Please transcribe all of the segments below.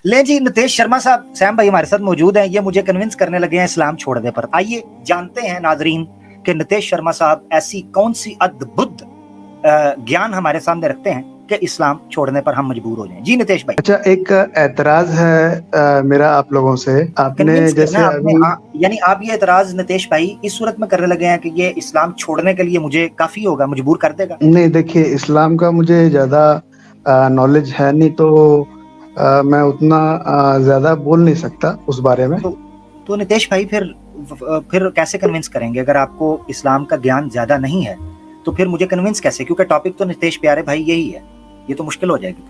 ले जी, नितेश शर्मा साहब, सैम भाई हमारे साथ मौजूद हैं। ये मुझे कन्विंस करने लगे हैं इस्लाम छोड़ने पर। आइए जानते हैं नाजरीन कि नितेश शर्मा साहब ऐसी कौन सी अद्भुत ज्ञान हमारे सामने रखते हैं कि इस्लाम छोड़ने पर हम मजबूर हो जाएं। जी नितेश भाई। अच्छा, एक एतराज है मेरा आप लोगों से। आपने कन्विंस करना जैसे है आपने, अभी यानी आप ये एतराज नितेश भाई इस सूरत में करने लगे हैं कि ये इस्लाम छोड़ने के लिए मुझे काफी होगा, मजबूर कर देगा। नहीं, देखिए, इस्लाम का मुझे ज़्यादा नॉलेज है नहीं, तो मैं उतना ज़्यादा बोल नहीं सकता उस बारे में। तो नितेश भाई फिर कैसे कन्विंस करेंगे? अगर आपको इस्लाम का ज्ञान ज्यादा नहीं है तो फिर मुझे कन्विंस कैसे? क्योंकि टॉपिक तो नितेश प्यारे भाई यही है, ये तो मुश्किल हो जाएगी।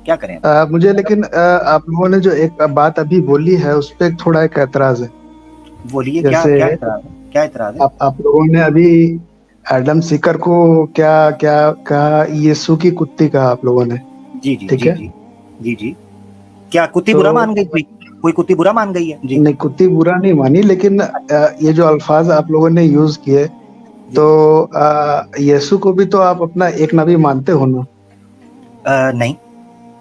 क्या करें? मुझे लेकिन आप लोगों ने जो एक बात अभी बोली है उस पर थोड़ा एक एतराज है। बोलिए, क्या जैसे क्या एतराज है? क्या एतराज है? आप लोगों ने अभी एडम सीकर को क्या क्या कहा, यीशु की कुत्ती कहा आप लोगों ने। जी जी ठीक जी है, जी जी जी। क्या कुत्ती तो बुरा मान गई? कोई कुत्ती बुरा मान गई है? जी नहीं, कुत्ती बुरा नहीं मानी, लेकिन ये जो अल्फाज आप लोगों ने यूज किए, जी। तो यीशु को भी तो आप अपना एक नबी मानते हो ना? नहीं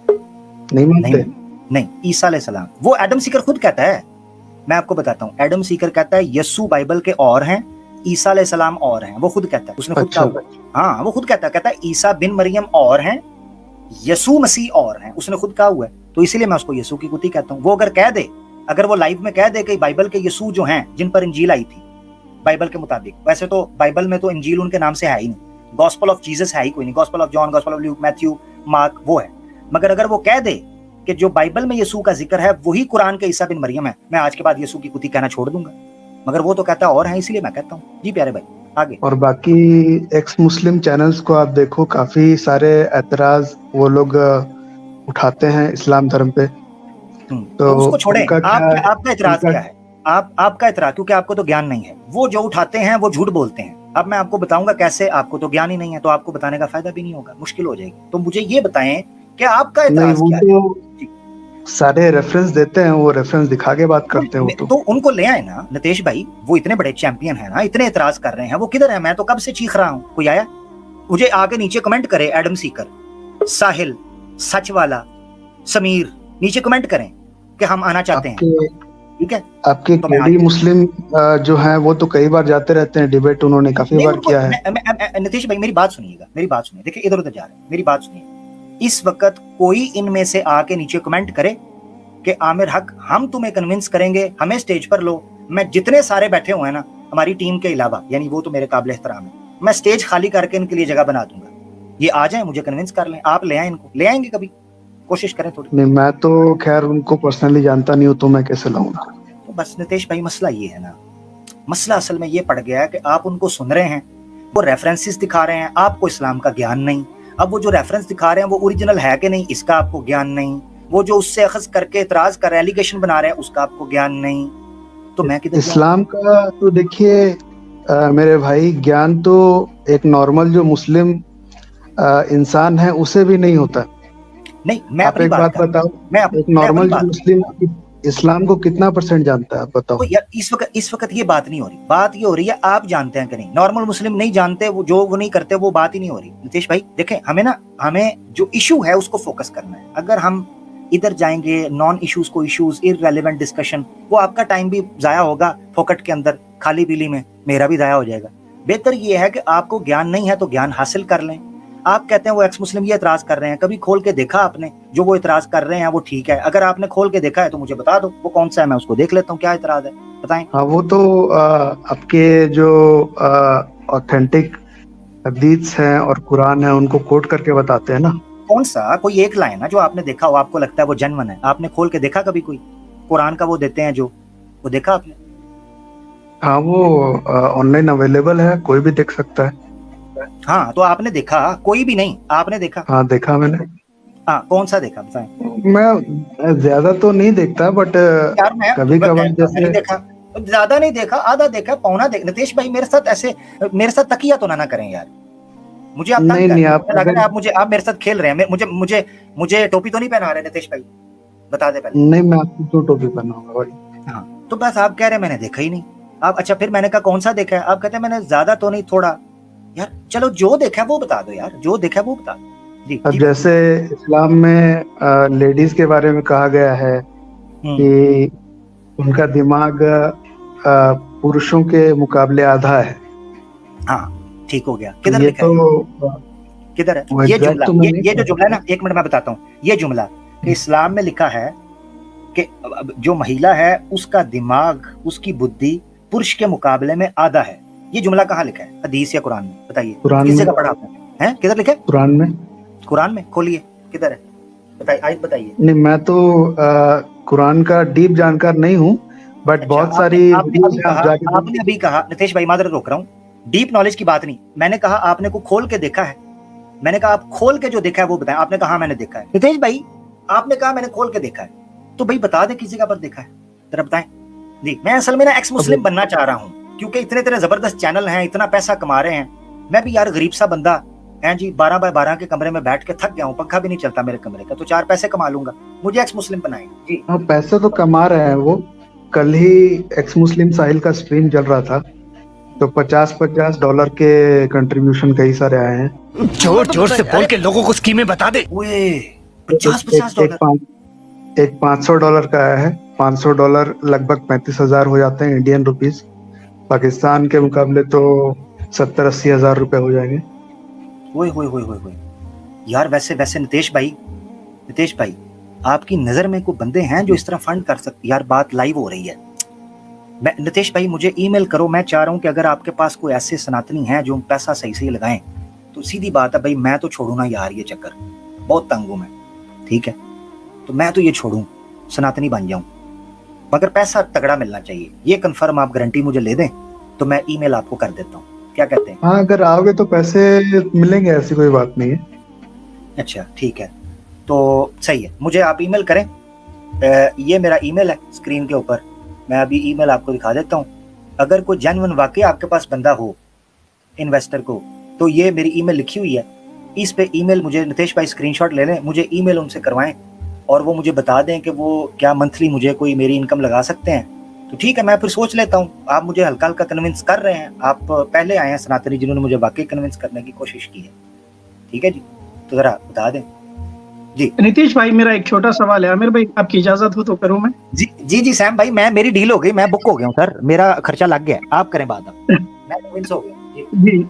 नहीं नहीं मानते? नहीं, ईसा अलैहिस्सलाम, वो एडम सीकर खुद कहता है। मैं आपको बताता हूँ, एडम सीकर कहता है यीशु बाइबल के और हैं, ईसा अलैहिस्सलाम और हैं। वो खुद कहता है, उसने खुद कहा अच्छा, हुआ है। हाँ, वो खुद कहता है ईसा बिन मरियम और हैं, यसू मसीह और हैं, उसने खुद कहा हुआ है। तो इसीलिए मैं उसको यसू की कुत्ती कहता हूँ। वो अगर कह दे, अगर वो लाइव में कह दे कि बाइबल के यसू जो हैं, जिन पर इंजील आई थी बाइबल के मुताबिक, वैसे तो बाइबल में तो इंजील उनके नाम से है ही नहीं, गॉस्पेल ऑफ जीसस है ही कोई नहीं, gospel of John, gospel of Luke, Matthew, mark वो है। मगर अगर वो कह दे कि जो बाइबल में यसू का जिक्र है वही कुरान के ईसा बिन मरियम है, मैं आज के बाद यसू की कुत्ती कहना छोड़ दूंगा। मगर वो तो कहता है और है, इसलिए मैं कहता हूँ। जी प्यारे भाई, आगे। और बाकी एक्स मुस्लिम चैनल्स को आप देखो, काफी सारे ऐतराज वो लोग उठाते हैं इस्लाम धर्म पे। तो उसको छोड़ें। उनका क्या है? आपका इतराज उनका क्या है? आपका इतराज, क्योंकि आपको तो ज्ञान नहीं है। वो जो उठाते हैं वो झूठ बोलते हैं। अब मैं आपको बताऊंगा कैसे। आपको तो ज्ञान ही नहीं है, तो आपको बताने का फायदा भी नहीं होगा, मुश्किल हो जाएगी। तो मुझे ये बताएं कि आपका नहीं, इतराज वो क्या है? तो सारे रेफरेंस देते हैं, वो रेफरेंस दिखा के बात करते हैं। वो तो उनको ले आए ना नितेश भाई, वो इतने बड़े चैंपियन है ना, इतने इतराज कर रहे हैं, वो किधर है? मैं तो कब से चीख रहा हूँ, कोई आया? मुझे आगे नीचे कमेंट करे, एडम सीकर, साहिल, सच वाला, समीर, नीचे कमेंट करें कि हम आना चाहते हैं। ठीक है, आपके तो केडी मुस्लिम जो हैं वो तो कई बार जाते रहते हैं डिबेट, उन्होंने काफी बार किया है। नितेश भाई मेरी बात सुनिएगा, मेरी बात सुनिए। देखिए इधर उधर जा रहे हैं, मेरी बात सुनिए। इस वक्त कोई इनमें से आके नीचे कमेंट करे कि आमिर हक, हम तुम्हें कन्विंस करेंगे, हमें स्टेज पर लो। मैं जितने सारे बैठे हुए हैं ना हमारी टीम के अलावा, यानी वो तो मेरे काबिल एहतराम है, मैं स्टेज खाली करके इनके लिए जगह बना दूंगा। ये आ जाए, मुझे कन्विंस कर लें। आप ले आए इनको, ले आएंगे कभी? कोशिश करें थोड़ी। नहीं, मैं तो खैर उनको पर्सनली जानता नहीं हूँ, तो मैं कैसे लाऊंगा? तो बस नितेश भाई, मसला ये है ना, मसला असल में ये पड़ गया है कि आप उनको सुन रहे हैं, वो रेफरेंसेस दिखा रहे हैं, आपको इस्लाम का ज्ञान नहीं। अब वो जो रेफरेंस दिखा रहे हैं वो ओरिजिनल है कि नहीं, इसका आपको ज्ञान नहीं। वो जो उससे अखज़ करके इतराज कर रहे हैं, एलिगेशन बना रहे हैं, उसका आपको ज्ञान नहीं। तो मैं किधर इस्लाम का तो देखिए मेरे भाई, ज्ञान तो एक नॉर्मल जो मुस्लिम इंसान है उसे भी नहीं होता। नहीं, मैं आप अपनी एक बात बताओ, एक नॉर्मल जो मुस्लिम इस्लाम को कितना % जानता है, आप बताओ? तो यार इस वक्त ये बात नहीं हो रही। बात ये हो रही है आप जानते हैं कि नहीं। नॉर्मल मुस्लिम नहीं जानते, वो जो वो नहीं करते, वो बात ही नहीं हो रही। नितेश भाई देखें, हमें जो इशू है उसको फोकस करना है। अगर हम इधर जाएंगे नॉन इश्यूज को इश्यूज, इररेलेवेंट डिस्कशन, वो आपका टाइम भी जाया होगा फोकट के अंदर, खाली पीली में, मेरा भी जाया हो जाएगा। बेहतर ये है कि आपको ज्ञान नहीं है तो ज्ञान हासिल कर लें। आप कहते हैं वो एक्स मुस्लिम ये इतराज कर रहे हैं, कभी खोल के देखा आपने जो वो इतराज कर रहे हैं वो ठीक है? अगर आपने खोल के देखा है तो मुझे बता दो वो कौन सा है, मैं उसको देख लेता हूँ क्या इतराज है, बताएं। हाँ, वो तो आपके जो ऑथेंटिक हदीस हैं और कुरान है उनको कोट करके बताते हैं ना। कौन सा? कोई एक लाइन है जो आपने देखा हो, आपको लगता है वो जेन्युइन है, आपने खोल के देखा कभी? कोई कुरान का वो देते हैं जो, वो देखा आपने? हाँ, वो ऑनलाइन अवेलेबल है, कोई भी देख सकता है। हाँ, तो आपने देखा? कोई भी नहीं, आपने देखा? हाँ, देखा मैंने। हाँ, कौन सा देखा बताएं? मैं ज्यादा तो नहीं देखता, बट यार मैं कभी कभार जैसे नहीं देखा, ज्यादा नहीं देखा, आधा देखा, पौना देख। नितेश भाई मेरे साथ ऐसे, मेरे साथ तकिया तो ना करें यार। मुझे आप नहीं नहीं, आप लग रहा है आप मेरे साथ खेल रहे हैं। मुझे टोपी तो नहीं पहना रहे नितेश भाई? बता दे पहले। नहीं, मैं आपको क्यों टोपी पहनाऊंगा भाई? हाँ, तो बस आप कह रहे हैं मैंने देखा ही नहीं। आप अच्छा, फिर मैंने कहा कौन सा देखा है? आप कहते हैं मैंने ज्यादा तो नहीं, थोड़ा। यार चलो, जो देखा है वो बता दो यार, जो देखा है वो बता दो। जी अब जी जैसे इस्लाम में लेडीज के बारे में कहा गया है कि उनका दिमाग पुरुषों के मुकाबले आधा है, हाँ ठीक हो गया। तो किधर ये लिखा है? तो किधर है वो ये एग्जैक्ट जुमला? तो मैं ये नहीं ये जो कह जुमला है सकता। ना, एक मिनट मैं बताता हूँ। ये जुमला कि इस्लाम में लिखा है कि जो महिला है उसका दिमाग, उसकी बुद्धि पुरुष के मुकाबले में आधा है, ये जुमला कहाँ लिखा है? हदीस या कुरान में? बताइए, कुरान किस में, जगह पढ़ा आपने? हैं किधर लिखा है? कुरान में। कुरान में खोलिए, किधर है बताइए, आयत बताइए। नहीं, मैं तो कुरान का डीप जानकार नहीं हूँ, बट अच्छा, बहुत आपने सारी आपने वीडियोस अभी हैं, आप कहा, जाके आपने अभी कहा, नितेश भाई मादर रोक रहा हूँ, डीप नॉलेज की बात नहीं, मैंने कहा आपने को खोल के देखा है। मैंने कहा आप खोल के जो देखा है वो बताएं। आपने कहा मैंने देखा है। नितेश भाई आपने कहा मैंने खोल के देखा है, तो भाई बता दे किस जगह पर देखा है, जरा बताएं। जी, मैं असल में ना एक्स मुस्लिम बनना चाह रहा हूँ, क्योंकि इतने इतने जबरदस्त चैनल हैं, इतना पैसा कमा रहे हैं। मैं भी यार गरीब सा बंदा है जी, 12 बाय 12 के कमरे में बैठ के थक गया हूँ, पंखा भी नहीं चलता मेरे कमरे का, तो 4 पैसे कमा लूंगा, मुझे एक्स मुस्लिम बनाएंगे जी। हाँ, पैसे तो कमा रहे हैं वो। कल ही एक्स मुस्लिम साहिल का स्ट्रीम चल रहा था, तो $50 के कंट्रीब्यूशन कई सारे आए हैं। जोर जोर से बोल के लोगों को स्कीमें बता दे। ओए $50 एक $500 का आया है। $500 लगभग 35,000 हो जाते हैं इंडियन रुपीस। पाकिस्तान के मुकाबले तो 70-80 हजार रुपए हो जाएंगे। ओए यार, वैसे वैसे नितेश भाई आपकी नजर में कोई बंदे हैं जो इस तरह फंड कर सकते? यार बात लाइव हो रही है। मैं नितेश भाई मुझे ईमेल करो, मैं चाह रहा हूँ कि अगर आपके पास कोई ऐसे सनातनी हैं जो पैसा सही सही लगाएं, तो सीधी बात है भाई, मैं तो छोड़ू ना यार ये चक्कर, बहुत तंग हूं मैं, ठीक है? तो मैं तो ये छोड़ूं, सनातनी बन जाऊं, मगर पैसा तगड़ा मिलना चाहिए, ये कंफर्म आप गारंटी मुझे ले दें तो मैं ईमेल आपको कर देता हूँ, क्या कहते हैं? हाँ, अगर आओगे तो पैसे मिलेंगे, ऐसी कोई बात नहीं है। अच्छा ठीक है, तो सही है, मुझे आप ईमेल करें। ये मेरा ईमेल है स्क्रीन के ऊपर, मैं अभी ईमेल आपको दिखा देता हूँ। अगर कोई जेन्युइन वाकई आपके पास बंदा हो इन्वेस्टर को, तो ये मेरी ईमेल लिखी हुई है, इस पे ईमेल मुझे नितेश भाई स्क्रीनशॉट ले लें, मुझे ईमेल उनसे करवाएं और वो मुझे बता दें कि वो क्या मंथली मुझे कोई मेरी इनकम लगा सकते हैं, तो ठीक है, मैं फिर सोच लेता हूँ। आप मुझे हल्का हल्का कन्विंस कर रहे हैं, आप पहले आए हैं सनातनी जिन्होंने मुझे वाकई कन्विंस करने की कोशिश की है, ठीक है जी? तो जरा बता दें जी। नीतीश भाई, मेरा एक छोटा सवाल है। आमिर भाई, आपकी इजाजत हो तो करूं मैं? जी सैम भाई, मेरी डील हो गई, मैं बुक हो गया हूँ सर, मेरा खर्चा लग गया है, आप करें बात, अब मैं कन्विंस हो गया जी।